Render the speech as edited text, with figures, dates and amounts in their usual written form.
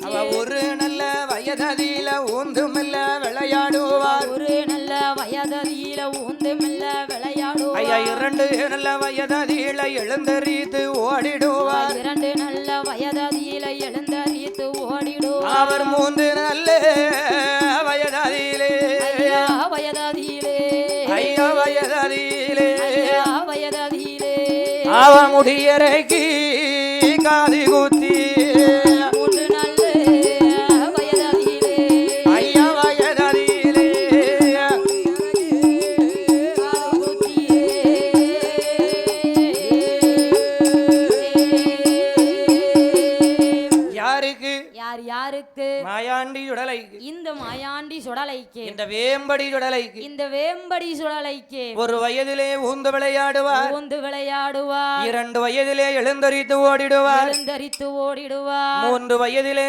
அவ ஒரு நல்ல வயதில ஊந்துமில்ல விளையாடுவார். ஒரு நல்ல வயதில ஊந்துமில்ல விளையாடுவார். ஐயா இரண்டு நல்ல வயதில எழுந்தறித்து ஓடிடுவார். இரண்டு நல்ல வயதில எழுந்தறித்து ஓடிடுவார். அவர் மூன்று நல்ல வயதிலே வயதிலே ஐயா வயதிலே வயதிலே அவ முடியறைக்கு காதி குத்தி மூன்று நல்ல வயதிலே ஐயா வயதிலே யாருக்கு யாருக்கு மாயாண்டி சுடலைக்கு இந்த மாயாண்டி சுடலைக்கு இந்த வேம்படி சுடலைக்கு இந்த வேம்படி சுடலைக்கு ஒரு வயதிலே ஊந்து விளையாடுவார். ஊந்து விளையாடுவார். இரண்டு வயதிலே எழுந்தரித்து ஓடிடுவார். எழுந்தரித்து ஓடிடுவார். மூன்று வயதிலே